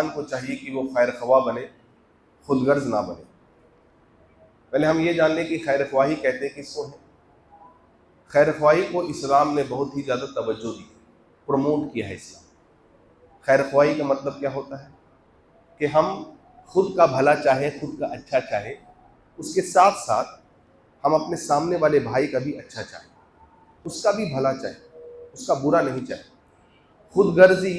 इंसान को चाहिए कि वो खैर ख्वाह बने, खुदगर्ज ना बने। पहले हम ये जान लें कि खैर ख्वाही कहते हैं किसको है। खैर ख्वाही को इस्लाम ने बहुत ही ज़्यादा तवज्जो दी, प्रमोट किया है इस्लाम। खैर ख्वाही का मतलब क्या होता है कि हम खुद का भला चाहें, खुद का अच्छा चाहें, उसके साथ साथ हम अपने सामने वाले भाई का भी अच्छा चाहें, उसका भी भला चाहें, उसका बुरा नहीं चाहें। खुदगर्जी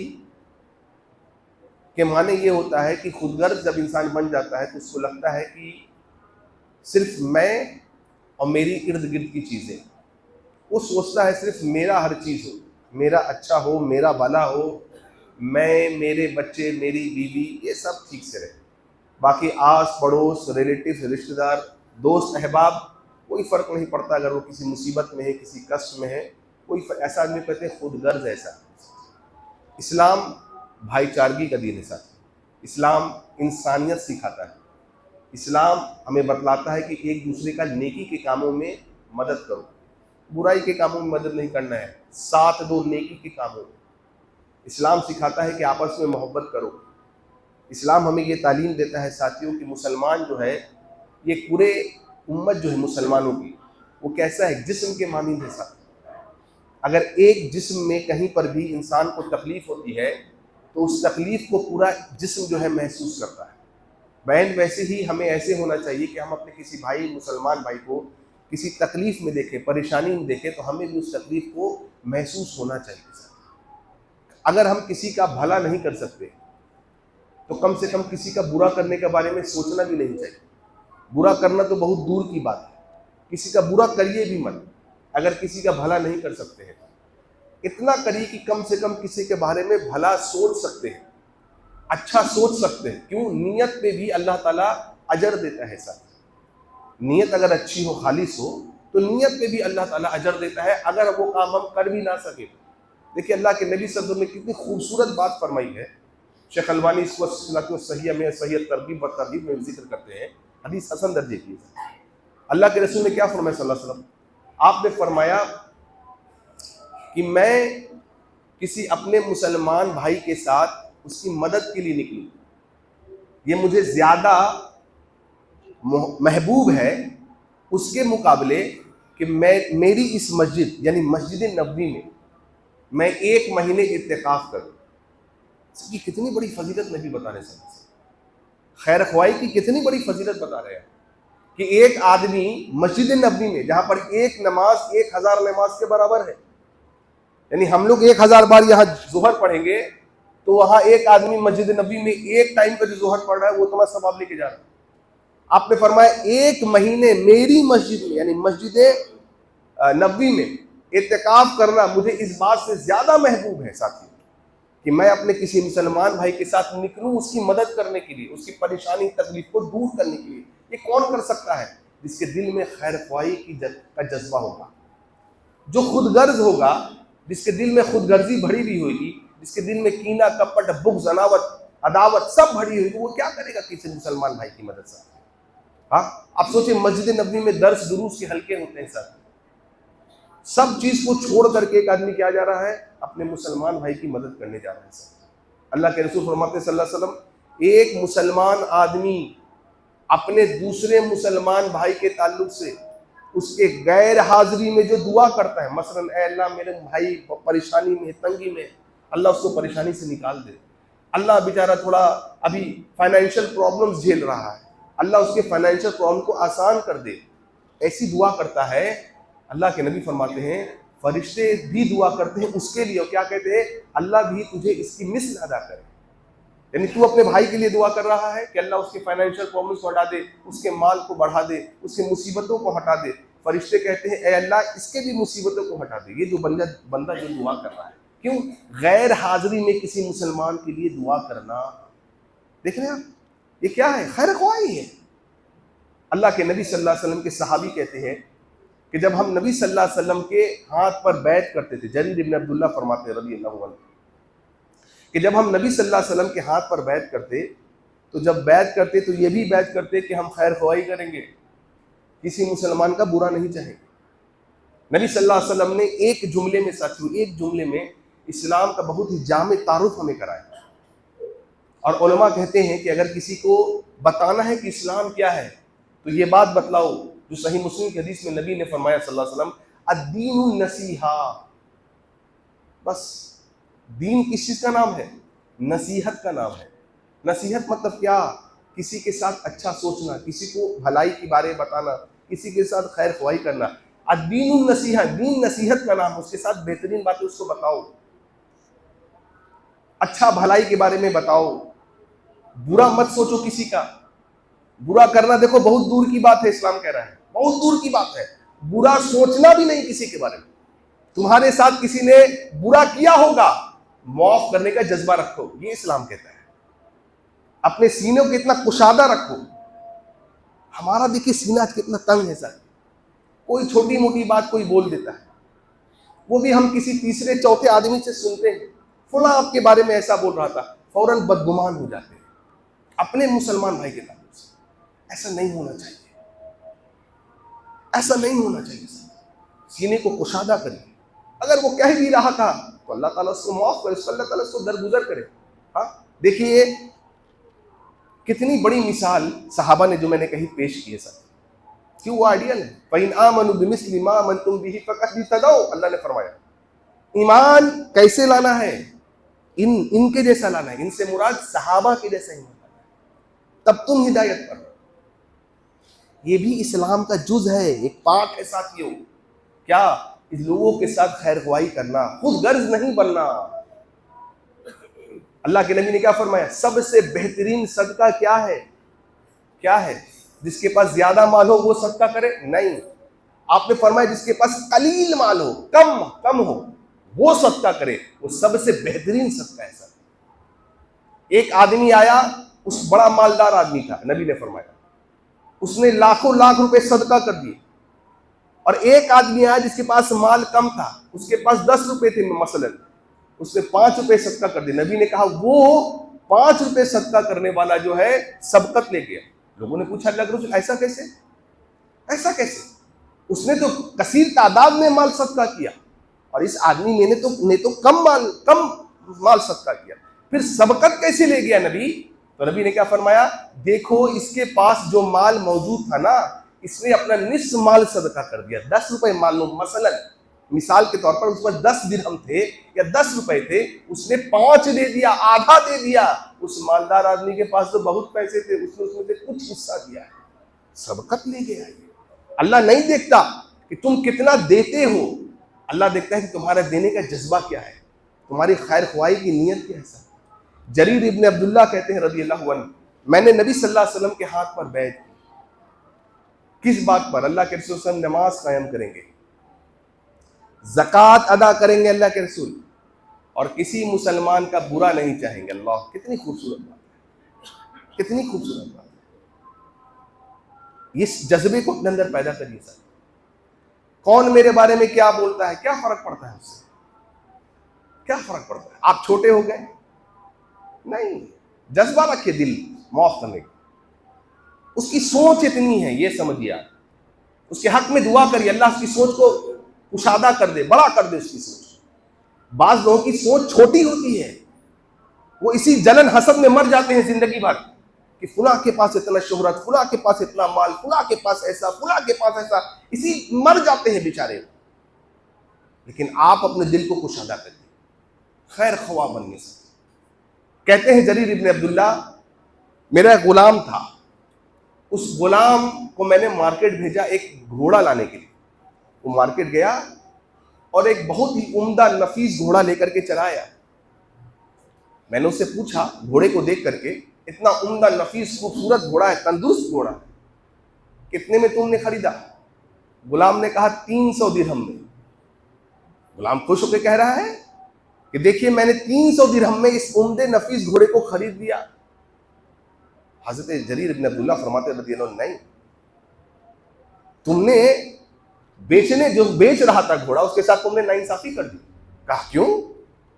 के माने ये होता है कि खुदगर्ज जब इंसान बन जाता है तो उसको लगता है कि सिर्फ मैं और मेरी इर्द गिर्द की चीज़ें, वो सोचता है सिर्फ मेरा हर चीज़ हो, मेरा अच्छा हो, मेरा भला हो, मैं, मेरे बच्चे, मेरी बीवी, ये सब ठीक से रहे। बाकी आस पड़ोस, रिलेटिव, रिश्तेदार, दोस्त, अहबाब, कोई फ़र्क नहीं पड़ता। अगर वो किसी मुसीबत में है, किसी कष्ट में है, कोई ऐसा आदमी कहते हैं खुदगर्ज ऐसा। इस्लाम भाईचारगी का दीन है साथी। इस्लाम इंसानियत सिखाता है। इस्लाम हमें बतलाता है कि एक दूसरे का नेकी के कामों में मदद करो, बुराई के कामों में मदद नहीं करना है, साथ दो नेकी के कामों में। इस्लाम सिखाता है कि आपस में मोहब्बत करो। इस्लाम हमें ये तालीम देता है साथियों कि मुसलमान जो है, ये पूरे उम्मत जो है मुसलमानों की, वो कैसा है, जिस्म के मानिंद है साथी। अगर एक जिस्म में कहीं पर भी इंसान को तकलीफ होती है तो उस तकलीफ को पूरा जिस्म जो है महसूस करता है। बैन वैसे ही हमें ऐसे होना चाहिए कि हम अपने किसी भाई, मुसलमान भाई को किसी तकलीफ में देखें, परेशानी में देखें, तो हमें भी उस तकलीफ को महसूस होना चाहिए। अगर हम किसी का भला नहीं कर सकते तो कम से कम किसी का बुरा करने के बारे में सोचना भी नहीं चाहिए। बुरा करना तो बहुत दूर की बात है, किसी का बुरा करिए भी मत। अगर किसी का भला नहीं कर सकते हैं, इतना करिए कि कम से कम किसी के बारे में भला सोच सकते हैं, अच्छा सोच सकते हैं। क्यों? नीयत पे भी अल्लाह ताला अजर देता है साथ। नीयत अगर अच्छी हो, खालिस हो, तो नीयत पे भी अल्लाह ताला अजर देता है, अगर वो काम हम कर भी ना सके। देखिए अल्लाह के नबी सल्लल्लाहु अलैहि वसल्लम ने कितनी खूबसूरत बात फरमाई है। शेख अलबानी इसको सहिह में, सहिह तरगीब व तरहीब में जिक्र करते हैं, हदीस हसन दर्जे की। अल्लाह के रसूल ने क्या फरमाया सल्लल्लाहु अलैहि वसल्लम? आपने फरमाया कि मैं किसी अपने मुसलमान भाई के साथ उसकी मदद के लिए निकली, ये मुझे ज़्यादा महबूब है उसके मुकाबले कि मेरी इस मस्जिद यानी मस्जिद नबवी में मैं 1 महीने इत्तिकाफ करूँ। इसकी कितनी बड़ी फजीलत नबी बता रहे हैं। खैर ख्वाही की कितनी बड़ी फजीलत बता रहे हैं कि एक आदमी मस्जिद नबवी में, जहाँ पर एक नमाज 1000 नमाज के बराबर है, यानी हम लोग 1000 बार यहाँ जोहर पढ़ेंगे तो वहाँ एक आदमी मस्जिद नबवी में एक टाइम का जो जोहर पढ़ रहा है वो तुम्हारा सवाब लेके जा रहा है। आपने फरमाया 1 महीने मेरी मस्जिद में यानी मस्जिद नबवी में इत्तिकाफ करना मुझे इस बात से ज्यादा महबूब है साथी कि मैं अपने किसी मुसलमान भाई के साथ निकलूं उसकी मदद करने के लिए, उसकी परेशानी तकलीफ को दूर करने के लिए। ये कौन कर सकता है? जिसके दिल में खैर ख्वाही का जज्बा होगा, जो खुदगर्ज होगा, जिसके दिल में खुदगर्जी भरी हुई होगी, जिसके दिल में कीना, कपट, बुग़्ज़, अनावत, अदावत सब भरी हुई, वो क्या करेगा किसी मुसलमान भाई की मदद से? हाँ, आप सोचिए मस्जिद नबवी में दर्स दुरूस के हल्के होते हैं सर, सब चीज को छोड़ करके एक आदमी क्या जा रहा है? अपने मुसलमान भाई की मदद करने जा रहा है सर। अल्लाह के रसूल फरमाते हैं सल्लल्लाहु अलैहि वसल्लम, एक मुसलमान आदमी अपने दूसरे मुसलमान भाई के ताल्लुक से उसके गैर हाजिरी में जो दुआ करता है, मसलन ऐ अल्लाह मेरे भाई परेशानी में, तंगी में, अल्लाह उसको परेशानी से निकाल दे। अल्लाह बेचारा थोड़ा अभी फाइनेंशियल प्रॉब्लम्स झेल रहा है, अल्लाह उसके फाइनेंशियल प्रॉब्लम को आसान कर दे, ऐसी दुआ करता है। अल्लाह के नबी फरमाते हैं फरिश्ते भी दुआ करते हैं उसके लिए, और क्या कहते हैं? अल्लाह भी तुझे इसकी मिस्ल अदा करे। यानी तू अपने भाई के लिए दुआ कर रहा है कि अल्लाह उसके फाइनेंशियल प्रॉब्लम्स को हटा दे, उसके माल को बढ़ा दे, उसकी मुसीबतों को हटा दे। फरिश्ते कहते हैं ए अल्लाह इसके भी मुसीबतों को हटा दे। ये जो बंदा जो दुआ कर रहा है, क्यों? गैर हाजिरी में किसी मुसलमान के लिए दुआ करना, देख रहे हैं आप, ये क्या है? खैर ख्वाही है। अल्लाह के नबी सल्लल्लाहु अलैहि वसल्लम के सहाबी कहते हैं कि जब हम नबी सल्लल्लाहु अलैहि वसल्लम के हाथ पर बैत करते थे, जरीर इब्न अब्दुल्लाह फरमाते हैं रज़ी अल्लाहु अन्हु कि जब हम नबी सल्लल्लाहु अलैहि वसल्लम के हाथ पर बैत करते तो जब बैत करते तो ये भी बैत करते कि हम खैर ख्वाही करेंगे, किसी मुसलमान का बुरा नहीं चाहेंगे। नबी सल्लल्लाहु अलैहि वसल्लम ने एक जुमले में साथियों, एक जुमले में इस्लाम का बहुत ही जामे तारुफ हमें कराया। और उलमा कहते हैं कि अगर किसी को बताना है कि इस्लाम क्या है तो ये बात बतलाओ जो सही मुस्लिम की हदीस में नबी ने फरमाया सल्लल्लाहु अलैहि वसल्लम, अद्दीनु नसीहा। बस दीन किस चीज का नाम है? नसीहत का नाम है। नसीहत मतलब क्या? किसी के साथ अच्छा सोचना, किसी को भलाई के बारे में बताना, किसी के साथ खैर ख्वाही करना। अद्दीनु नसीहा, दीन नसीहत का नाम। उसके साथ बेहतरीन बातें उसको बताओ, अच्छा भलाई के बारे में बताओ, बुरा मत सोचो किसी का। बुरा करना देखो बहुत दूर की बात है, इस्लाम कह रहा है बहुत दूर की बात है। बुरा सोचना भी नहीं किसी के बारे में। तुम्हारे साथ किसी ने बुरा किया होगा, माफ करने का जज्बा रखो, ये इस्लाम कहता है। अपने सीने को इतना कुशादा रखो। हमारा देखिए सीना कितना तंग है सर, कोई छोटी मोटी बात कोई बोल देता है, वो भी हम किसी तीसरे चौथे आदमी से सुनते हैं, फला आपके बारे में ऐसा बोल रहा था, फौरन बदगुमान हो जाते हैं अपने मुसलमान भाई के ताल्लुक से। ऐसा नहीं होना चाहिए, ऐसा नहीं होना चाहिए सर। सीने को कुशादा करिए। अगर वो कह भी रहा था तो अल्लाह ताला उसको माफ करे, अल्लाह ताला उसको दरगुजर करे। हाँ देखिए कितनी बड़ी मिसाल सहाबा ने जो मैंने कही पेश की है सर, क्यों वो आइडियल है। फ़इन आमनु बिमिस्लि मा आमनतुम बिही फ़क़द इह्तदौ, अल्लाह ने फरमाया ईमान कैसे लाना है? इनके जैसा लाना है। इनसे मुराद सहाबा के जैसा ईमान लाना है, तब तुम हिदायत पर। ये भी इस्लाम का जुज है, एक पार्ट है साथियों। क्या? इस लोगों के साथ खैर ख्वाही करना, खुद गर्ज नहीं बनना। अल्लाह के नबी ने क्या फरमाया? सबसे बेहतरीन सदका क्या है? क्या है? जिसके पास ज्यादा माल हो वो सदका करे? नहीं, आपने फरमाया जिसके पास कलील माल हो, कम हो, वो सदका करे। वो सबसे बेहतरीन सदका है सर। एक आदमी आया, उस बड़ा मालदार आदमी था, नबी ने फरमाया उसने लाखों लाख रुपए सदका कर दिए। और एक आदमी आया जिसके पास माल कम था, उसके पास 10 रुपए थे मसलन, उसने 5 रुपए सदका कर दिए। नबी ने कहा वो 5 रुपए सदका करने वाला जो है सबकत ले गया। लोगों ने पूछा अल्लाह के रसूल ऐसा कैसे? ऐसा कैसे? उसने तो कसीर तादाद में माल सदका किया और इस आदमी ने तो कम माल सदका किया, फिर सबकत कैसे ले गया नबी? तो नबी ने क्या फरमाया? देखो इसके पास जो माल मौजूद था ना, इसने अपना निस्फ माल सदका कर दिया। 10 रुपए मान लो मसलन, मिसाल के तौर पर उस पर 10 दिरहम थे या 10 रुपए थे, उसने 5 दे दिया, आधा दे दिया। उस मालदार आदमी के पास तो बहुत पैसे थे, उसने उसमें से कुछ हिस्सा दिया है, सबकत ले गया। अल्लाह नहीं देखता कि तुम कितना देते हो, अल्लाह देखता है कि तुम्हारा देने का जज्बा क्या है, तुम्हारी खैर ख्वाही की नीयत क्या है। जरीर इब्न अब्दुल्लाह कहते हैं रज़ियल्लाहु अन्हु, मैंने नबी सल्लल्लाहु अलैहि वसल्लम के हाथ पर बैठ की। किस बात पर? अल्लाह के रसूल सल्लल्लाहु अलैहि वसल्लम नमाज कायम करेंगे, ज़कात अदा करेंगे अल्लाह के रसूल, और किसी मुसलमान का बुरा नहीं चाहेंगे। अल्लाह, कितनी खूबसूरत बात है, कितनी खूबसूरत बात है। इस जज्बे को अपने अंदर पैदा करिए सर। कौन मेरे बारे में क्या बोलता है, क्या फर्क पड़ता है उससे? क्या फर्क पड़ता है? आप छोटे हो गए? नहीं, जज्बा रखिए दिल माफ करने का। उसकी सोच इतनी है, ये समझिए आप। उसके हक में दुआ करिए, अल्लाह उसकी सोच को कुशादा कर दे, बड़ा कर दे उसकी सोच। बाज लोगों की सोच छोटी होती है, वो इसी जलन हसद में मर जाते हैं जिंदगी भर कि फुला के पास इतना शोहरत, फुला के पास इतना माल, फुला के पास ऐसा, फुला के पास ऐसा, इसी मर जाते हैं बेचारे। लेकिन आप अपने दिल को कुशादा करिए, खैर ख्वाह बनने से। कहते हैं जरीर इब्न अब्दुल्ला, मेरा गुलाम था, उस गुलाम को मैंने मार्केट भेजा एक घोड़ा लाने के लिए। वो मार्केट गया और एक बहुत ही उम्दा नफीस घोड़ा लेकर के चला आया। मैंने उससे पूछा घोड़े को देख करके, इतना उम्दा नफीस खूबसूरत घोड़ा है, तंदुरुस्त घोड़ा है, कितने में तुमने खरीदा? गुलाम ने कहा 300 दिरहम में। गुलाम खुश होकर कह रहा है कि देखिए मैंने 300 दिरहम में इस उम्दे नफीस घोड़े को खरीद लिया। हजरत जरीर इब्न अब्दुल्ला फरमाते हैं नहीं, तुमने जो बेच रहा था घोड़ा, उसके साथ तुमने नाइंसाफी कर दी। कहा क्यों?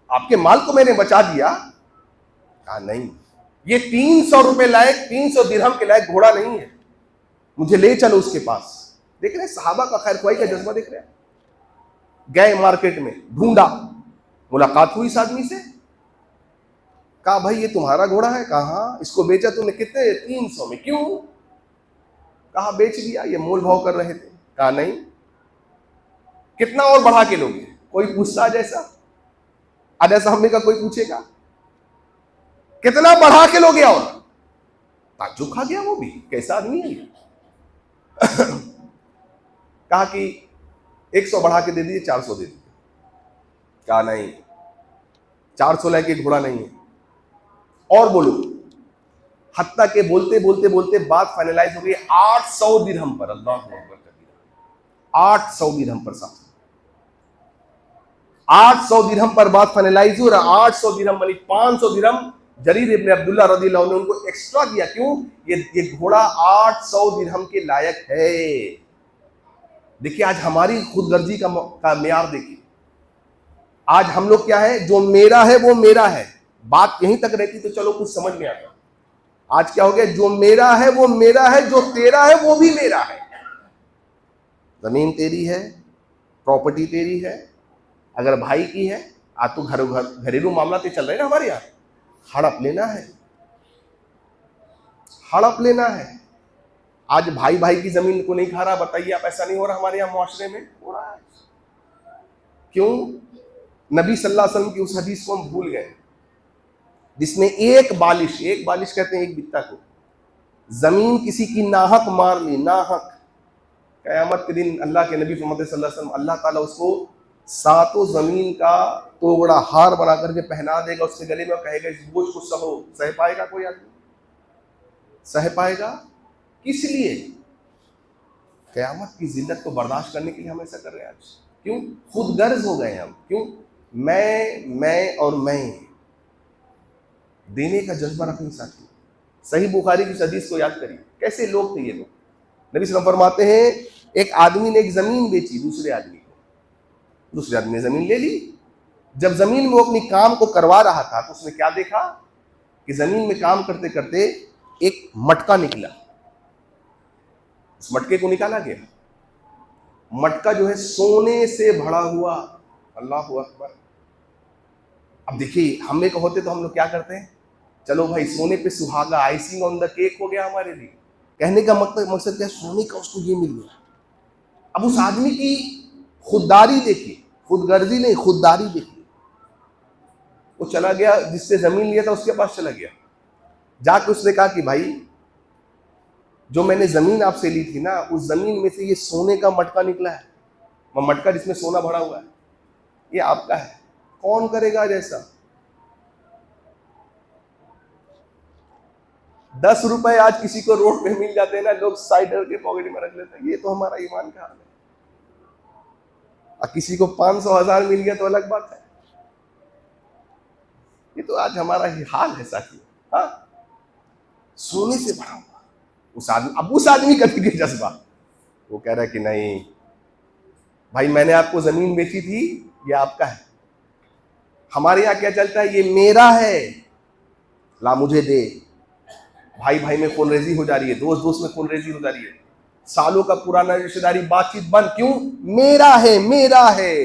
आपके माल को मैंने बचा दिया। कहा नहीं, ये 300 रुपए लायक, 300 दिरहम के लायक घोड़ा नहीं है, मुझे ले चलो उसके पास। देख रहे सहाबा का खैर ख्वाही का जज्बा देख रहे हैं। गए मार्केट में, ढूंढा, मुलाकात हुई इस आदमी से। कहा भाई ये तुम्हारा घोड़ा है? कहा हाँ। इसको बेचा तुमने कितने? 300 में। क्यों? कहा बेच दिया, ये मोल भाव कर रहे थे। कहा नहीं। कितना और बढ़ा के लोगे? कोई पूछता जैसा? आज ऐसा हमने का कोई पूछेगा? कितना बढ़ा के लोगे? और ताज्जुब खा गया वो भी, कैसा आदमी है। कहा कि 100 बढ़ा के दे दीजिए, 400 दे दीजिए। कहा नहीं, 400 लेके घोड़ा नहीं है। और बोलो, हत्ता के बोलते बोलते बोलते बात फाइनलाइज हो गई 800 दिरहम पर। अल्लाह अकबर कबीरा। 800 दिरहम पर साहब, 800 दिरहम पर बात फाइनलाइज हो रहा। 800 दिरहम बनी 500 दिरहम जरीर इब्ने अब्दुल्लाह रज़ियल्लाहु अन्हु ने उनको एक्स्ट्रा दिया। क्यों? ये घोड़ा 800 दिरहम के लायक है। देखिए आज हमारी खुदगर्जी का मेयार देखिए। आज हम लोग क्या है, जो मेरा है वो मेरा है, बात यहीं तक रहती तो चलो कुछ समझ में आता। आज क्या हो गया, जो मेरा है वो मेरा है, जो तेरा है वो भी मेरा है। जमीन तेरी है, प्रॉपर्टी तेरी है, अगर भाई की है, आज तो घरेलू मामला तो चल रहे हैं ना हमारे यहाँ, हड़प लेना है, हड़प लेना है। आज भाई भाई की जमीन को नहीं खा रहा, बताइए आप। ऐसा नहीं हो रहा हमारे यहाँ मुआशरे में? हो रहा है। क्यों? नबी सल्लल्लाहु अलैहि वसल्लम की उस हदीस को हम भूल गए जिसमें एक बालिश कहते हैं एक बित्ता को, जमीन किसी की नाहक मार ली, नाहक, क़यामत के दिन अल्लाह के नबी मोहम्मद सल्लल्लाहु अलैहि वसल्लम, अल्लाह ताला उसको 7 जमीन का तोबड़ा हार बना करके पहना देगा उसके गले में और कहेगा इस बोझ को सहो। सह पाएगा कोई आदमी? सह पाएगा? किस लिए? क़यामत की जिल्लत को बर्दाश्त करने के लिए हम ऐसा कर रहे हैं आज। क्यों? खुद गर्ज हो गए हम। क्यों? मैं और मैं देने का जज्बा रखने साथी। सही बुखारी की हदीस को याद करिए, कैसे लोग थे ये लोग। नबी सल्लल्लाहु अलैहि वसल्लम फरमाते हैं एक आदमी ने एक जमीन बेची दूसरे आदमी को, दूसरे आदमी ने जमीन ले ली। जब जमीन में वो अपनी काम को करवा रहा था तो उसने क्या देखा कि जमीन में काम करते करते एक मटका निकला। उस मटके को निकाला गया, मटका जो है सोने से भरा हुआ। अल्लाह अकबर। अब देखिए हम एक होते तो हम लोग क्या करते हैं, चलो भाई सोने पे सुहागा, आइसिंग ऑन द केक हो गया हमारे लिए। कहने का मकसद क्या, सोने का उसको ये मिल गया। अब उस आदमी की खुददारी देखिए, खुदगर्जी नहीं, खुददारी देखिए। वो चला गया, जिससे जमीन लिया था उसके पास चला गया, जाकर उसने कहा कि भाई जो मैंने जमीन आपसे ली थी ना, उस जमीन में से ये सोने का मटका निकला है, वो मटका जिसमें सोना भरा हुआ है, ये आपका है। कौन करेगा जैसा? 10 रुपए आज किसी को रोड पे मिल जाते हैं ना, लोग साइडर के पॉकेट में रख लेते हैं। ये तो हमारा ईमान का हाल है। और किसी को 500,000 मिल गया तो अलग बात है। ये तो आज हमारा ही हाल है साथी। हाँ, सोने से भरा हुआ उस आदमी। अब उस आदमी का भी जज्बा, वो कह रहा है कि नहीं भाई मैंने आपको जमीन बेची थी, ये आपका है। हमारे यहाँ क्या चलता है, ये मेरा है, ला मुझे दे। भाई भाई में खूनरेजी हो जा रही है, दोस्त दोस्त में खूनरेजी हो जा रही है, सालों का पुराना रिश्तेदारी बातचीत बंद। क्यों? मेरा है, मेरा है।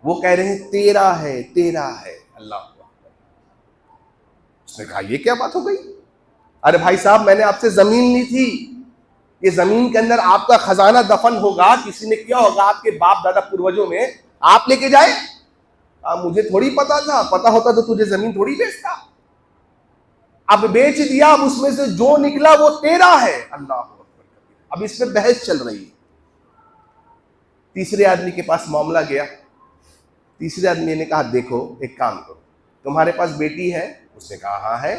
वो कह रहे हैं तेरा है, तेरा है। अल्लाह। उसने कहा ये क्या बात हो गई? अरे भाई साहब मैंने आपसे जमीन ली थी, ये जमीन के अंदर आपका खजाना दफन होगा, किसी ने किया होगा आपके बाप दादा पूर्वजों में, आप लेके जाए? मुझे थोड़ी पता था, पता होता तो तुझे जमीन थोड़ी बेचता। अब बेच दिया, अब उसमें से जो निकला वो तेरा है। अल्लाह। अब इस पे बहस चल रही है। तीसरे आदमी के पास मामला गया। तीसरे आदमी ने कहा देखो एक काम करो, तुम्हारे पास बेटी है? उसने कहा हाँ है।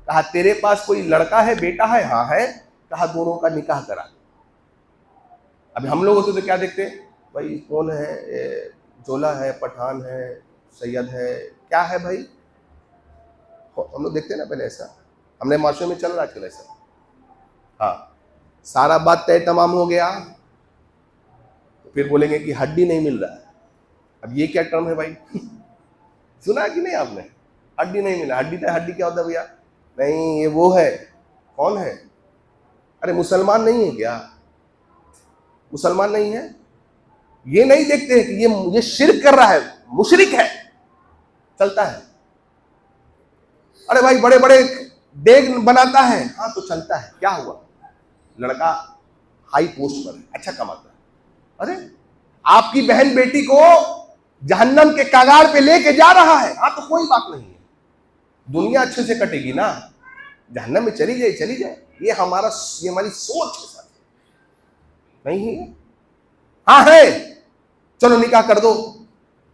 कहा तेरे पास कोई लड़का है, बेटा है? हाँ है। कहा दोनों का निकाह करा दो। अभी हम लोग होते तो क्या देखते, भाई कौन है, जोला है, पठान है, सैयद है, क्या है भाई, हम लोग देखते हैं ना पहले। ऐसा हमने माशरे में चल रहा आजकल ऐसा। हाँ, सारा बात तय तमाम हो गया तो फिर बोलेंगे कि हड्डी नहीं मिल रहा है। अब ये क्या टर्म है भाई? सुना कि नहीं आपने? हड्डी नहीं मिला। हड्डी तो हड्डी क्या होता है भैया? नहीं ये वो है। कौन है? अरे मुसलमान नहीं है क्या? मुसलमान नहीं है, ये नहीं देखते हैं कि ये शिर्क कर रहा है, मुशरिक है, चलता है। अरे भाई बड़े बड़े देग बनाता है, हाँ तो चलता है, क्या हुआ, लड़का हाई पोस्ट पर है, अच्छा कमाता है। अरे आपकी बहन बेटी को जहन्नम के कगार पे लेके जा रहा है, हाँ तो कोई बात नहीं है, दुनिया अच्छे से कटेगी ना, जहन्नम में चली जाए चली जाए, ये हमारी सोच है, नहीं है, हाँ है, चलो निकाह कर दो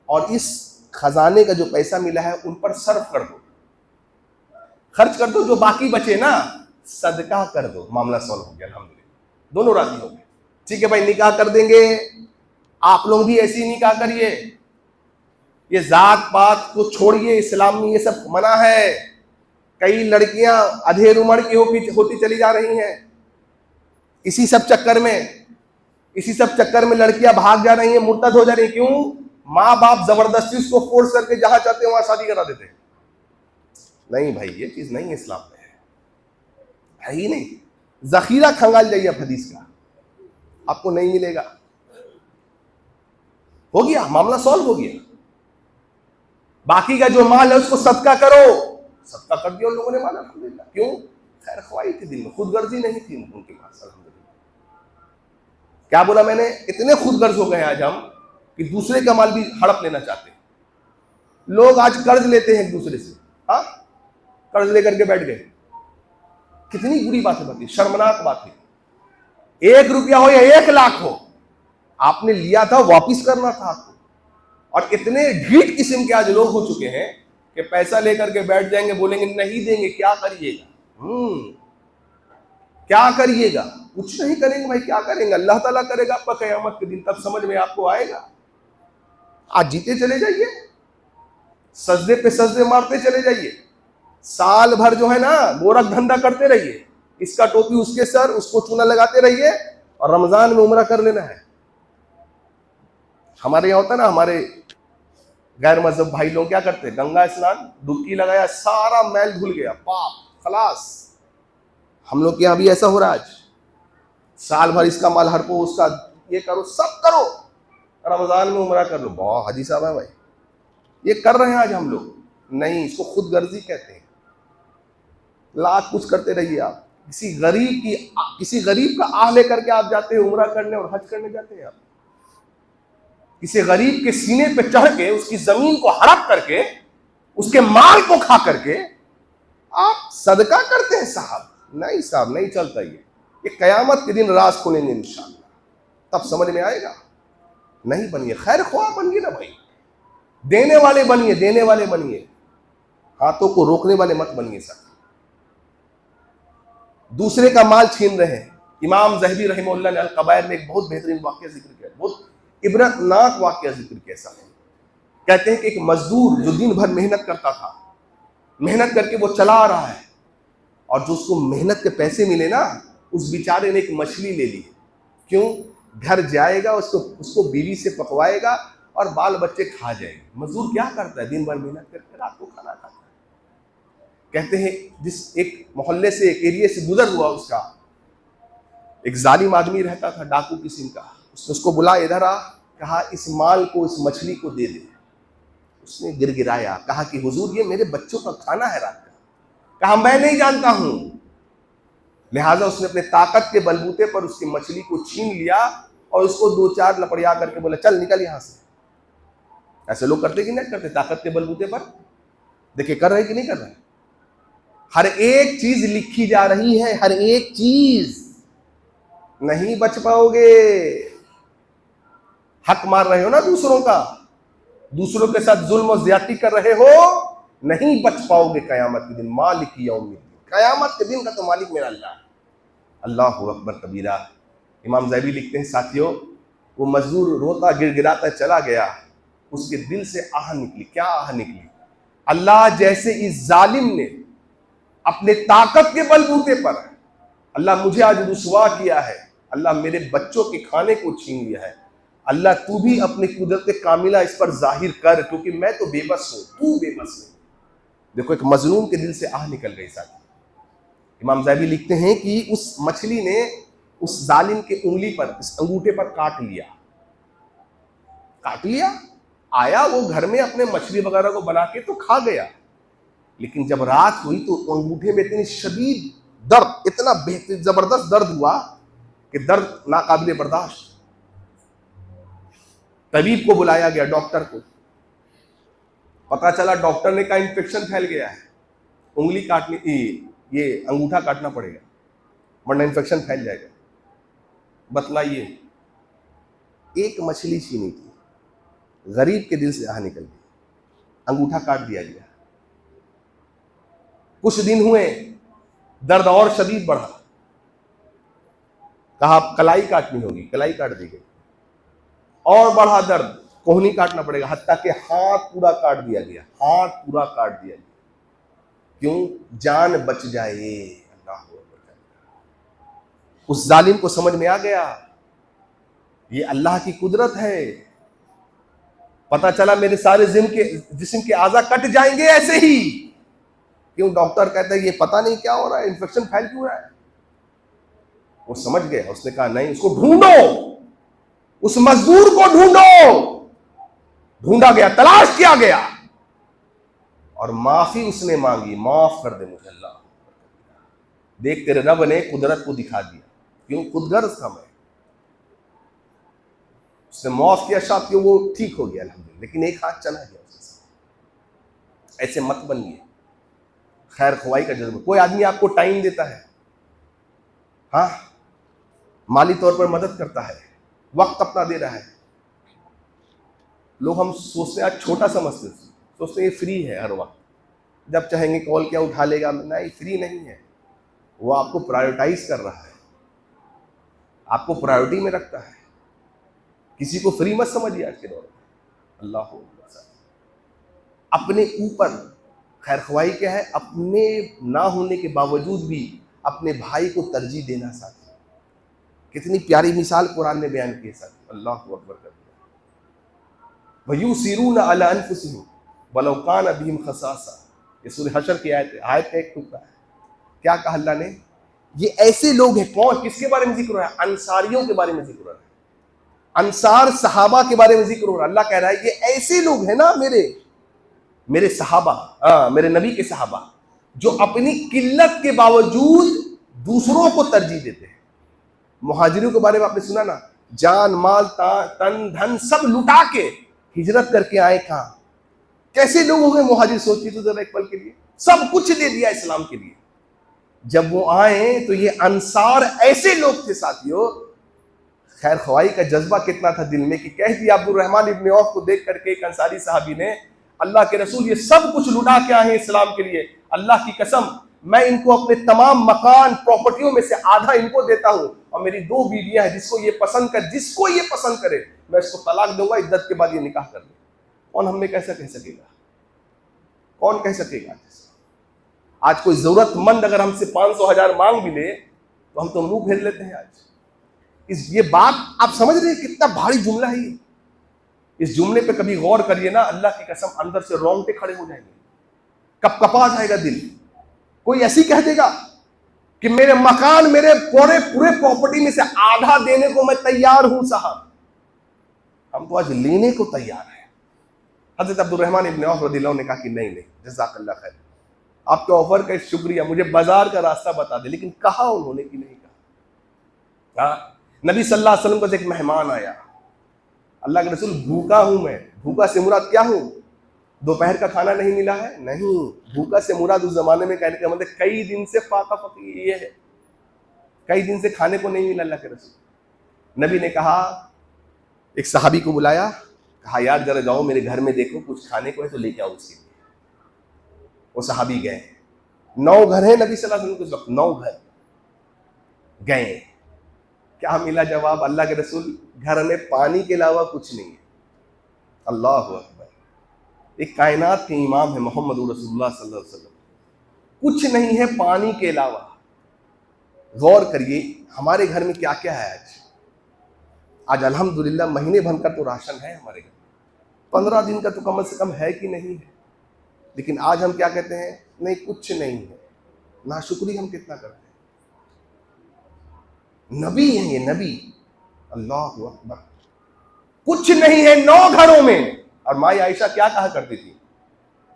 और इस खजाने का जो पैसा मिला है उन पर सर्व कर दो, खर्च कर दो, जो बाकी बचे ना सदका कर दो, मामला सॉल्व हो गया अल्हम्दुलिल्लाह, दोनों राजी हो गए। ठीक है भाई निकाह कर देंगे, आप लोग भी ऐसी निकाह करिए, ये जात पात को छोड़िए, इस्लाम में ये सब मना है। कई लड़कियां अधेड़ उम्र की होती चली जा रही हैं, इसी सब चक्कर में लड़कियां भाग जा रही हैं, मुर्तद हो जा रही हैं। क्यों? माँ बाप जबरदस्ती उसको फोर्स करके जहां चाहते हैं वहां शादी करा देते हैं। नहीं भाई ये चीज नहीं है, इस्लाम में है ही नहीं। जखीरा खंगाल जाइए आप हदीस का, आपको नहीं मिलेगा। हो गया, मामला सॉल्व हो गया। बाकी का जो माल है उसको सदका करो, सदका कर दिया उन लोगों ने, माना अल्हम्दुलिल्लाह। क्यों? खैर ख्वाही थी दिल में, खुदगर्जी नहीं थी उनके पास अल्हम्दुलिल्लाह। क्या बोला मैंने? इतने खुदगर्ज हो गए आज हम कि दूसरे का माल भी हड़प लेना चाहते हैं। लोग आज कर्ज लेते हैं एक दूसरे से, हाँ कर्ज लेकर के बैठ गए। कितनी बुरी बात है, बताइए, शर्मनाक बात है। 1 रुपया हो या 1 लाख हो, आपने लिया था वापिस करना था आपको। और इतने ढीठ किस्म के आज लोग हो चुके हैं कि पैसा लेकर के बैठ जाएंगे, बोलेंगे नहीं देंगे, क्या करिएगा? क्या करिएगा? कुछ नहीं करेंगे भाई, क्या करेंगे? अल्लाह ताला करेगा आपका क़यामत के दिन, तब समझ में आपको आएगा। आज जीते चले जाइए, सजदे पे सजदे मारते चले जाइए, साल भर जो है ना गोरख धंधा करते रहिए, इसका टोपी उसके सर, उसको चूना लगाते रहिए, और रमजान में उम्रा कर लेना है। हमारे यहाँ होता ना, हमारे गैर मजहब भाई लोग क्या करते हैं, गंगा स्नान, डुबकी लगाया, सारा मैल धुल गया, पाप खलास। हम लोग के यहाँ भी ऐसा हो रहा है आज, साल भर इसका माल हड़पो, उसका ये करो, सब करो, रमजान में उम्रा कर लो। बहुत हाजी साहब है भाई, ये कर रहे हैं आज हम लोग। नहीं, इसको खुदगर्जी कहते हैं। लाख कुछ करते रहिए आप, किसी गरीब का आह लेकर के आप जाते हैं उम्रा करने और हज करने जाते हैं आप, किसी गरीब के सीने पे चढ़ के उसकी जमीन को हड़प करके उसके माल को खा करके आप सदका करते हैं साहब। नहीं साहब, नहीं चलता ये कयामत के दिन राज खुलेंगे इंशाअल्लाह, तब समझ में आएगा। नहीं बनिए, खैर ख्वाह बनिए ना भाई, देने वाले बनिए, देने वाले बनिए, हाथों को रोकने वाले मत बनिए साहब। दूसरे का माल छीन रहे हैं। इमाम ज़हबी रहमहुल्लाह ने अल-कबायर में एक बहुत बेहतरीन वाक़या जिक्र किया, बहुत इबरतनाक वाक़या जिक्र किया साहब। कहते हैं कि एक मजदूर जो दिन भर मेहनत करता था, मेहनत करके वो चला आ रहा है, और जो उसको मेहनत के पैसे मिले ना, उस बेचारे ने एक मछली ले ली। क्यों? घर जाएगा, उसको बीवी से पकवाएगा और बाल बच्चे खा जाएंगे। मजदूर क्या करता है? दिन भर मेहनत करके रात को खाना खाता है। कहते हैं जिस एक मोहल्ले से, एक एरिया से गुजर हुआ, उसका एक जालिम आदमी रहता था, डाकू किस्म का। उसने उसको बुला, इधर आ, कहा इस माल को, इस मछली को दे दे। उसने गिरगिराया, कहा कि हुजूर ये मेरे बच्चों का खाना है रात का। कहा मैं नहीं जानता हूं। लिहाजा उसने अपने ताकत के बलबूते पर उसकी मछली को छीन लिया और उसको 2-4 लपड़िया करके बोला चल निकल यहां से। ऐसे लोग करते कि नहीं करते? ताकत के बलबूते पर देखिए कर रहे कि नहीं कर रहे। हर एक चीज लिखी जा रही है, हर एक चीज। नहीं बच पाओगे। हक मार रहे हो ना दूसरों का, दूसरों के साथ जुल्म और ज्यादती कर रहे हो, नहीं बच पाओगे कयामत के दिन। मालिक यौमिद्दीन, कयामत के दिन का तो मालिक मेरा अल्लाह। अल्लाहु अकबर कबीरा। इमाम ज़हबी लिखते हैं साथियों, वो मजदूर रोता गिड़गिड़ाता चला गया, उसके दिल से आह निकली। क्या आह निकली? अल्लाह जैसे इस जालिम ने अपने ताकत के बलबूते पर अल्लाह मुझे आज रुसवा किया है, अल्लाह मेरे बच्चों के खाने को छीन लिया है, अल्लाह तू भी अपनी कुदरत कामिला इस पर जाहिर कर, क्योंकि मैं तो बेबस हूं, तू बेबस नहीं। देखो, एक मजलूम के दिल से आह निकल गई साथी। इमाम ज़हबी लिखते हैं कि उस मछली ने उस जालिम के उंगली पर, इस अंगूठे पर काट लिया। आया वो घर में अपने मछली वगैरह को बना के तो खा गया, लेकिन जब रात हुई तो अंगूठे में इतनी शदीद दर्द, इतना बेहतरीन जबरदस्त दर्द हुआ कि दर्द नाकाबिले बर्दाश्त। तबीब को बुलाया गया, डॉक्टर को। पता चला, डॉक्टर ने कहा इन्फेक्शन फैल गया है, उंगली काटनी, ये अंगूठा काटना पड़ेगा वरना इन्फेक्शन फैल जाएगा। बतलाइए, एक मछली छीनी थी, गरीब के दिल से आह निकल गई, अंगूठा काट दिया गया। कुछ दिन हुए, दर्द और शदीद बढ़ा, कहा कलाई काटनी होगी, कलाई काट दी गई। और बढ़ा दर्द, कोहनी काटना पड़ेगा, हत्ता के हाथ पूरा काट दिया गया, हाथ पूरा काट दिया गया। क्यों? जान बच जाए। अल्लाह अकबर। उस जालिम को समझ में आ गया ये अल्लाह की कुदरत है। पता चला मेरे सारे जिस्म के आज़ा कट जाएंगे ऐसे ही। क्यों? डॉक्टर कहता है ये पता नहीं क्या हो रहा है, इन्फेक्शन फैल क्यों रहा है। वो समझ गया, उसने कहा नहीं, उसको ढूंढो, उस मजदूर को ढूंढो। ढूंढा गया, तलाश किया गया और माफी उसने मांगी, माफ कर दे मुझे अल्लाह। देख, तेरे रब ने कुदरत को दिखा दिया। क्यों? कुदरत का मैं, उसने माफ किया, शायद क्यों वो ठीक हो गया अल्हम्दुलिल्लाह, लेकिन एक हाथ चला गया उसके साथ। ऐसे मत बनिए। खैर ख्वाही का जज्बा। कोई आदमी आपको टाइम देता है, हाँ, माली तौर पर मदद करता है, वक्त अपना दे रहा है, लोग हम सोचते हैं आज छोटा समझते हैं, सोचते हैं ये फ्री है, हर वक्त जब चाहेंगे कॉल किया उठा लेगा। नहीं, फ्री नहीं है, वो आपको प्रायोरिटाइज कर रहा है, आपको प्रायोरिटी में रखता है। किसी को फ्री मत समझिए आज के दौर में। अल्लाह हो अपने ऊपर खैर ख्वाही क्या है? अपने ना होने के बावजूद भी अपने भाई को तरजीह देना। साथी, कितनी प्यारी मिसाल कुरान ने बयान की साथी। अल्लाह अकबर कर दिया। वयुसिरून अला अनफुसिहिम वलौ कान बिहिम खसासा। ये सूरह हशर की आयत का एक टुकड़ा है। क्या कहा अल्लाह ने? ये ऐसे लोग हैं। कौन? किसके बारे में जिक्र हो रहा है? अंसारियों के बारे में जिक्र हो रहा है। अंसार सहाबा के बारे में जिक्र हो रहा है। अल्लाह कह रहा है ये ऐसे लोग हैं ना, मेरे सहाबा, मेरे नबी के सहाबा, जो अपनी किल्लत के बावजूद दूसरों को तरजीह देते हैं। मुहाजिरों के बारे में आपने सुना ना, जान माल तन धन सब लुटा के हिजरत करके आए। कहां? कैसे लोग हो गए मुहाजिर? सोचिए तो जरा एक पल के लिए, सब कुछ दे दिया इस्लाम के लिए। जब वो आए तो ये अंसार ऐसे लोग थे साथियों, खैर ख्वाही का जज्बा कितना था दिल में कि कह दिया अब्दुर्रहमान इब्न औफ को देख करके एक अंसारी साहबी ने, अल्लाह के रसूल ये सब कुछ लुटा के आए हैं इस्लाम के लिए, अल्लाह की कसम मैं इनको अपने तमाम मकान प्रॉपर्टियों में से आधा इनको देता हूं, और मेरी 2 बीवियां हैं, जिसको ये पसंद करे मैं इसको तलाक दूंगा, इद्दत के बाद ये निकाह कर ले। कौन हमें कैसा कह सकेगा? कौन कह सकेगा? आज कोई जरूरतमंद अगर हमसे 500,000 मांग भी ले तो हम तो मुंह फेर लेते हैं। आज ये बात आप समझ रहे हैं कितना भारी जुमला है ये? इस जुमले पे कभी गौर करिए ना, अल्लाह की कसम अंदर से रोंगटे खड़े हो जाएंगे, कपकपा जाएगा दिल। कोई ऐसी कह देगा कि मेरे मकान, मेरे पूरे प्रॉपर्टी में से आधा देने को मैं तैयार हूं साहब। हम तो आज लेने को तैयार हैं। हजरत अब्दुर्रहमान इब्न औफ रज़ियल्लाहु अन्हु ने कहा कि नहीं, जज़ाकल्लाह खैर, आपके ऑफर का शुक्रिया, मुझे बाजार का रास्ता बता दे। लेकिन कहा उन्होंने कि नहीं कहा। नबी सल्लल्लाहु अलैहि वसल्लम का एक मेहमान आया, अल्लाह के रसूल भूखा हूं मैं। भूखा से मुराद क्या हूं? दोपहर का खाना नहीं मिला है? नहीं, भूखा से मुराद उस जमाने में कहने का मतलब कई दिन से फाका फकी ये है, कई दिन से खाने को नहीं मिला अल्लाह के रसूल। नबी ने कहा, एक सहाबी को बुलाया, कहा यार जरा जाओ मेरे घर में देखो कुछ खाने को है तो लेके आओ उसके लिए। वो सहाबी गए। 9 घर है नबी सल्लल्लाहु अलैहि वसल्लम के वक्त, 9 घर गए। क्या मिला जवाब? अल्लाह के रसूल घर में पानी के अलावा कुछ नहीं है। अल्लाह अकबर। एक कायनात के इमाम है मोहम्मद रसूलुल्लाह सल्लल्लाहु अलैहि वसल्लम, कुछ नहीं है पानी के अलावा। गौर करिए हमारे घर में क्या क्या है आज अल्हम्दुलिल्लाह महीने भर का तो राशन है हमारे घर, 15 दिन का तो कम से कम है कि नहीं है। लेकिन आज हम क्या कहते हैं? नहीं कुछ नहीं है। नाशुक्री हम कितना करते हैं। नबी हैं ये, नबी। अल्लाह अकबर। कुछ नहीं है 9 घरों में। और माई आयशा क्या कहा करती थी?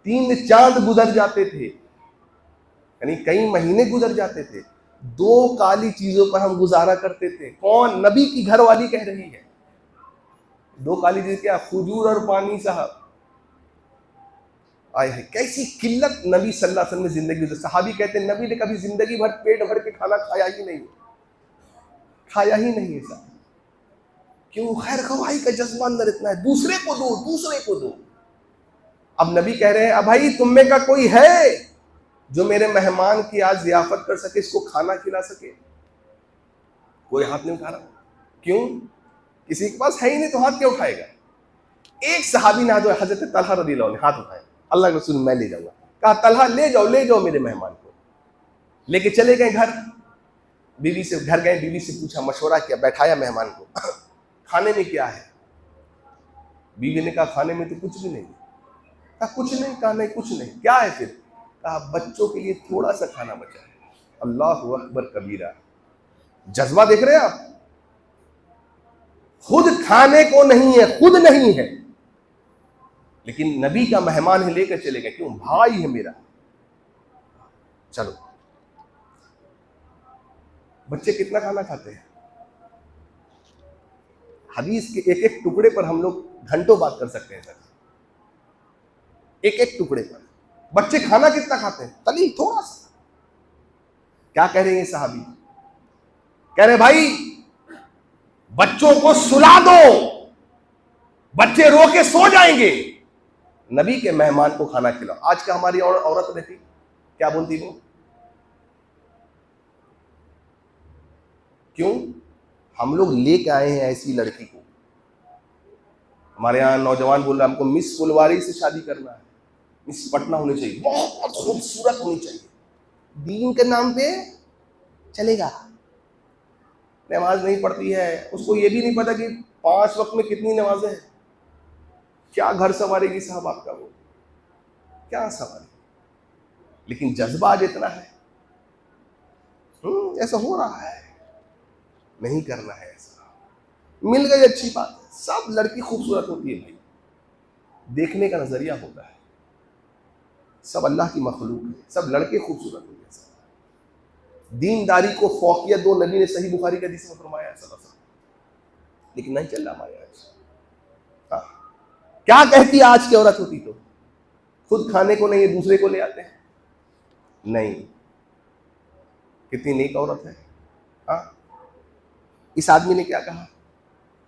3 चांद गुजर जाते थे, यानी कई महीने गुजर जाते थे, 2 काली चीजों पर हम गुजारा करते थे। कौन? नबी की घरवाली कह रही है। 2 काली चीज क्या? खजूर और पानी साहब। आए है कैसी किल्लत नबी सल्लल्लाहु अलैहि वसल्लम ने जिंदगी गुजारी। सहाबी कहते हैं नबी ने कभी जिंदगी भर पेट भर के खाना खाया ही नहीं, खाया ही नहीं है साहब। क्यों? खैर खवाही का जज्बा अंदर इतना है, दूसरे को दो, दूसरे को दो। अब नबी कह रहे हैं अब भाई तुम में का कोई है जो मेरे मेहमान की आज जियाफत कर सके, इसको खाना खिला सके? कोई हाथ नहीं उठा रहा। क्यों? किसी के पास है ही नहीं तो हाथ क्या उठाएगा? एक सहाबी ने जो हजरत तलहा रज़ियल्लाहु अन्हु हाथ उठाए, अल्लाह के रसूल मैं ले जाऊंगा। कहा तलहा ले जाओ मेरे मेहमान को। लेके चले गए घर, बीवी से घर गए, बीवी से पूछा, मशवरा किया, बैठाया मेहमान को, खाने में क्या है? बीवी ने कहा खाने में तो कुछ भी नहीं। कहा कुछ नहीं? कहा नहीं कुछ नहीं। क्या है फिर? कहा बच्चों के लिए थोड़ा सा खाना बचा है। अल्लाहु अकबर कबीरा। जज्बा देख रहे हैं आप? खुद खाने को नहीं है, खुद नहीं है, लेकिन नबी का मेहमान है, लेकर चले गए। क्यों? भाई है मेरा। चलो, बच्चे कितना खाना खाते हैं? हदीस के एक एक टुकड़े पर हम लोग घंटों बात कर सकते हैं सर। एक एक टुकड़े पर बच्चे खाना कितना खाते हैं? तली थोड़ा सा। क्या कह रहे हैं साहबी? कह रहे भाई बच्चों को सुला दो, बच्चे रो के सो जाएंगे, नबी के मेहमान को खाना खिलाओ। आज का हमारी औरत रहती क्या बोलती वो? क्यों? हम लोग लेके आए हैं ऐसी लड़की को। हमारे यहाँ नौजवान बोल रहा है हमको मिस फुलवारी से शादी करना है, मिस पटना होनी चाहिए, बहुत खूबसूरत होनी चाहिए, दीन के नाम पे चलेगा। नमाज नहीं पढ़ती है, उसको ये भी नहीं पता कि 5 वक्त में कितनी नमाजें हैं। क्या घर संवारेगी साहब आपका? वो क्या संवारेगी? लेकिन जज्बा आज इतना है, ऐसा हो रहा है, नहीं करना है ऐसा। मिल गई अच्छी बात है, सब लड़की खूबसूरत होती है भाई, देखने का नजरिया होता है। सब अल्लाह की मखलूक है, सब लड़के खूबसूरत होते हैं। दीनदारी को फौकियत दो, नबी ने सही बुखारी के हदीस में फरमाया है, लेकिन नहीं चल रहा हमारे आज। क्या कहती आज की औरत होती तो? खुद खाने को नहीं है, दूसरे को ले आते हैं। नहीं, कितनी नेक औरत है। हाँ, इस आदमी ने क्या कहा?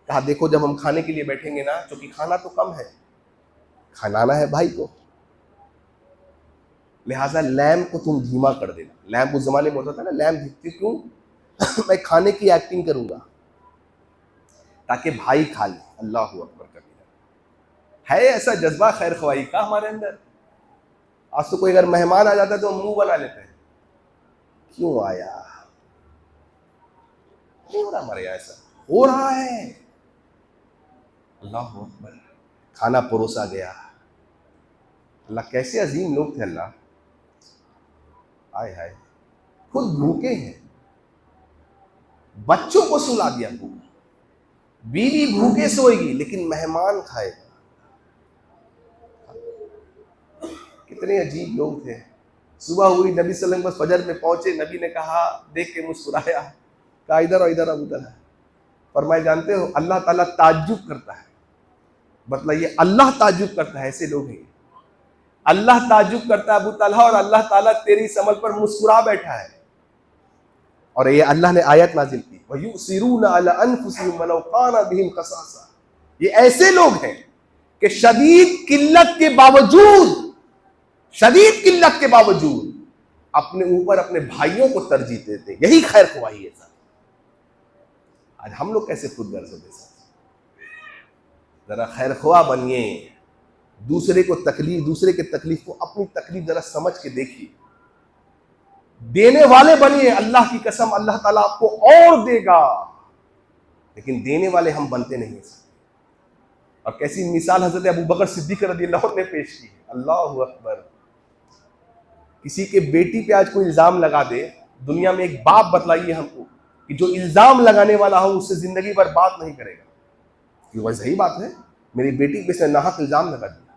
कहा देखो जब हम खाने के लिए बैठेंगे ना, क्योंकि खाना तो कम है, खाना है भाई को, लिहाजा लैम्प को तुम धीमा कर देना। लैम्प उस जमाने में होता था ना, लैम्प दिखती क्यों? मैं खाने की एक्टिंग करूंगा ताकि भाई खा ले। अल्लाह अकबर कबीरा। है ऐसा जज्बा खैर ख्वाही का हमारे अंदर? आज तो कोई अगर मेहमान आ जाता है तो मुंह बना लेते हैं, क्यों आया? नहीं हो रहा हमारे यहाँ, ऐसा हो रहा है। अल्लाह अकबर। खाना परोसा गया। अल्लाह कैसे अजीम लोग थे अल्लाह। आए हाय, खुद भूखे हैं, बच्चों को सुला दिया भूखा, बीवी भूखे सोएगी लेकिन मेहमान खाएगा। कितने अजीब लोग थे। सुबह हुई, नबी सल्लल्लाहु अलैहि वसल्लम फजर में पहुंचे, नबी ने कहा, देख के मुस्कुराया, कहा इधर और इधर, अब उधर है। फरमाया जानते हो अल्लाह ताला ताज्जुब करता है। मतलब ये अल्लाह ताज्जुब करता है, ऐसे लोग हैं। अल्लाह ताज्जुब करता है अबू तलहा, और अल्लाह ताला तेरी समझ पर मुस्कुरा बैठा है। और ये अल्लाह ने आयत नाजिल की, वयुसिरून अला अनफुसिहिम वलौ काना बिहिम खसासा। ये ऐसे लोग हैं कि शदीद किल्लत के बावजूद अपने ऊपर अपने भाइयों को तरजीह देते। यही खैर ख्वाही है। आज हम लोग कैसे खुदगर्ज होते हैं? जरा खैर ख्वाह बनिए, दूसरे के तकलीफ को अपनी तकलीफ जरा समझ के देखिए, देने वाले बनिए। अल्लाह की कसम, अल्लाह ताला आपको और देगा, लेकिन देने वाले हम बनते नहीं हैं। और कैसी मिसाल हजरत अबू बकर सिद्दीक रज़ियल्लाहु अन्हु ने पेश की। अल्लाहु अकबर। किसी के बेटी पे आज कोई इल्जाम लगा दे, दुनिया में एक बाप बतलाइए हमको कि जो इल्जाम लगाने वाला हो उससे जिंदगी भर बात नहीं करेगा। ये वही सही बात है, मेरी बेटी पे से नाहक इल्जाम लगा दिया,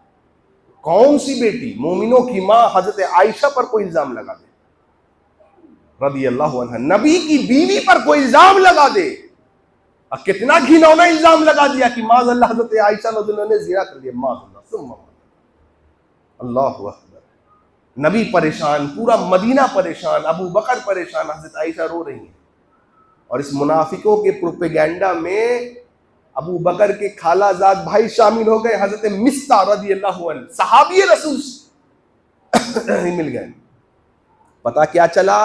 कौन सी बेटी, मोमिनों की मां हजरत आयशा पर कोई इल्जाम लगा दे, रदी अल्लाह अन्हा, नबी की बीवी पर कोई इल्जाम लगा दे, और कितना घिनौना इल्जाम लगा दिया कि माज़अल्लाह हजरत आयशा ने जिना कर दिया, माज़अल्लाह, अल्लाहु अकबर। नबी परेशान, पूरा मदीना परेशान, अबू बकर परेशान, हजरत आयशा रो रही हैं। और इस मुनाफिकों के प्रोपेगेंडा में अबू बकर के खालाजाद भाई शामिल हो गए, हजरत मिस्ता रज़ी अल्लाहु अन्हु, सहाबी रसूल मिल गए। पता क्या चला?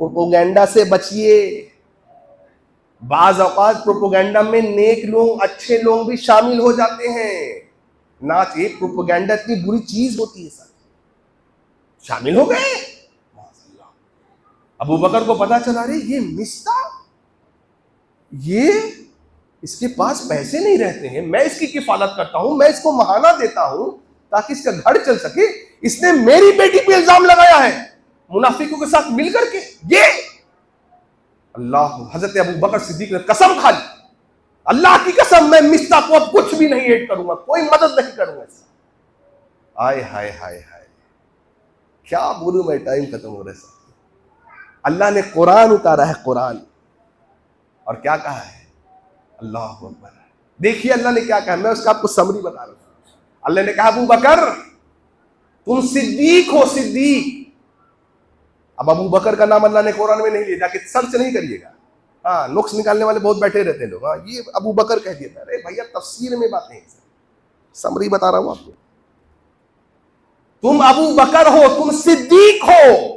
प्रोपेगेंडा से बचिए। बाज औकात प्रोपेगेंडा में नेक लोग, अच्छे लोग भी शामिल हो जाते हैं। ना चाहिए, प्रोपेगेंडा इतनी बुरी चीज होती है। सर शामिल हो गए। अबू बकर को पता चला, रे ये मिस्ता, ये इसके पास पैसे नहीं रहते हैं, मैं इसकी किफालत करता हूं, मैं इसको महाना देता हूं ताकि इसका घर चल सके, इसने मेरी बेटी पे इल्जाम लगाया है मुनाफिकों के साथ मिलकर के। ये अल्लाह, हजरत अबू बकर सिद्दीक ने कसम खा ली, अल्लाह की कसम, मैं मिस्ता को अब कुछ भी नहीं ऐड करूंगा, कोई मदद नहीं करूंगा इसका। आय हाय हाय हाय, क्या बोलूं मैं, टाइम खत्म हो रहा है। अल्लाह ने कुरान उतारा है, कुरान, और क्या कहा है? अल्लाह अकबर। देखिए अल्लाह ने क्या कहा, मैं उसका आपको समरी बता रहा हूं। अल्लाह ने कहा, अबू बकर तुम सिद्दीक हो, सिद्दीक। अब अबू बकर का नाम अल्लाह ने कुरान में नहीं लिया, जाके सर्च नहीं करिएगा। हाँ, नुक्स निकालने वाले बहुत बैठे रहते हैं लोग। हाँ, ये अबू बकर कह दिया था। अरे भैया, तफसीर में बात नहीं, समरी बता रहा हूं आपको। तुम अबू बकर हो, तुम सिद्दीक हो।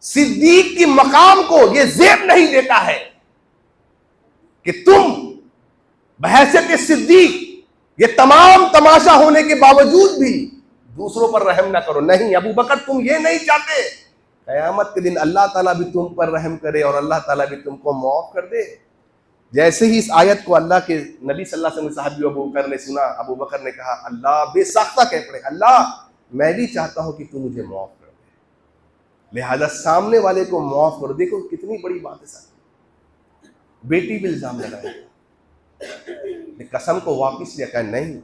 सिद्दीक की मकाम को यह ज़ेब नहीं देता है कि तुम बहैसियत सिद्दीक, ये तमाम तमाशा होने के बावजूद भी दूसरों पर रहम ना करो। नहीं अबू बकर, तुम ये नहीं चाहते क़यामत के दिन अल्लाह ताला भी तुम पर रहम करे और अल्लाह ताला भी तुमको माफ कर दे। जैसे ही इस आयत को अल्लाह के नबी सल्लल्लाहु अलैहि वसल्लम साहब अबू बकर ने सुना, अबू बकर ने कहा, अल्लाह, बेसाख्ता कह पड़े, अल्लाह मैं भी चाहता हूं कि तू मुझे माफ कर दे, लिहाजा सामने वाले को माफ करो। देखो कितनी बड़ी बात है साहब। बेटी पे इल्जाम लगाया, कसम को वापिस लिया, कहा नहीं।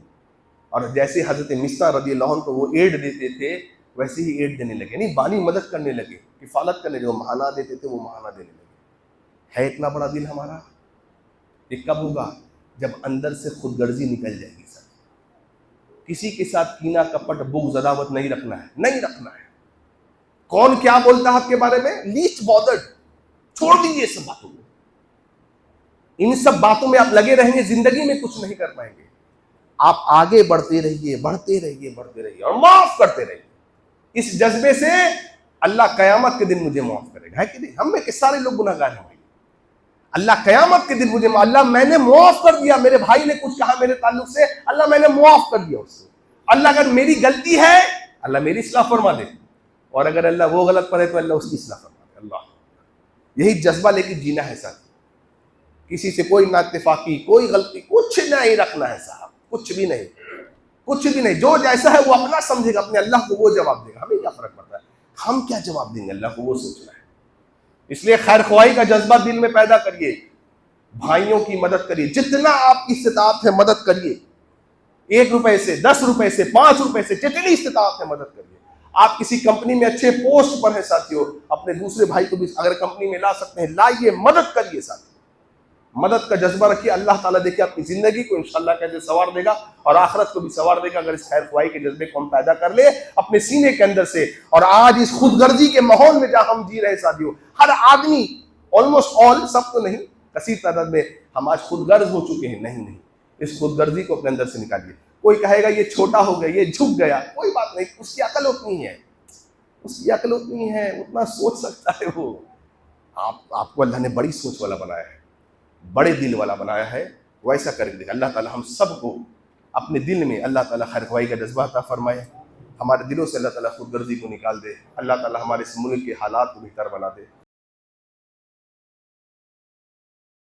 और जैसे हजरत मिस्ता रज़ी अल्लाह अन्हु को वो एड देते थे, वैसे ही एड देने लगे, नहीं बानी मदद करने लगे, किफालत करने लगे। वो महाना देते थे, वो महाना देने लगे। है इतना बड़ा दिल हमारा। ये कब होगा? जब अंदर से खुदगर्जी निकल जाएगी। सर किसी के साथ कीना कपट बुग़्ज़ अदावत नहीं रखना है, नहीं रखना है। कौन क्या बोलता है आपके बारे में, लीस्ट बॉदर्ड, छोड़ दीजिए सब बातों में। इन सब बातों में आप लगे रहेंगे, जिंदगी में कुछ नहीं कर पाएंगे। आप आगे बढ़ते रहिए, बढ़ते रहिए, बढ़ते रहिए और माफ करते रहिए। इस जज्बे से अल्लाह कयामत के दिन मुझे माफ करेगा, है कि नहीं? हम में के सारे लोग गुनहगार हैं भाई। अल्लाह कयामत के दिन मुझे, अल्लाह मैंने माफ कर दिया, मेरे भाई ने कुछ कहा मेरे ताल्लुक से, अल्लाह मैंने माफ कर दिया उससे। अल्लाह अगर मेरी गलती है, अल्लाह मेरी इस्लाह फरमा दे, और अगर अल्लाह वो गलत पर है तो अल्लाह उसकी इस्लाह फरमा दे। अल्लाह, यही जज्बा लेके जीना है साहब। किसी से कोई नाइत्तेफाकी, कोई गलती कुछ नहीं रखना है साहब, कुछ भी नहीं, कुछ भी नहीं। जो जैसा है वो अपना समझेगा, अपने अल्लाह को वो जवाब देगा। हमें क्या फर्क पड़ता है, हम क्या जवाब देंगे, अल्लाह को वो सोचना है। इसलिए खैर ख्वाही का जज्बा दिल में पैदा करिए, भाइयों की मदद करिए, जितना आपकी इस्तिताअत है मदद करिए। 1 रुपए से, 10 रुपए से, 5 रुपए से, जितनी इस्तिताअत है मदद करिए। आप किसी कंपनी में अच्छे पोस्ट पर है साथियों, अपने दूसरे भाई को भी अगर कंपनी में ला सकते हैं लाइए, मदद करिए साथियों। मदद का जज्बा रखिए, अल्लाह ताला देखिए आपकी जिंदगी को इंशाअल्लाह कैसे संवार देगा और आखिरत को भी संवार देगा, अगर इस खैर ख्वाही के जज्बे को हम पैदा कर ले अपने सीने के अंदर से। और आज इस खुदगर्जी के माहौल में जहां हम जी रहे साथियों, हर आदमी, ऑलमोस्ट ऑल, सब तो नहीं, कसीर तादाद में हम आज खुदगर्ज हो चुके हैं। नहीं, इस खुदगर्जी को अपने अंदर से निकालिए। कोई कहेगा ये छोटा हो गया, ये झुक गया, कोई बात नहीं, उसकी अकल उतनी है, उसकी अकल उतनी है, उतना सोच सकता है वो। आपको अल्लाह ने बड़ी सोच वाला बनाया है, बड़े दिल वाला बनाया है, वैसा करके देखा। अल्लाह ताला हम सबको अपने दिल में अल्लाह ताला खैर ख्वाही का जज्बा अता फरमाए, हमारे दिलों से अल्लाह ताला खुदगर्जी को निकाल दे। अल्लाह ताला हमारे इस मुल्क के हालात को बेहतर बना दे।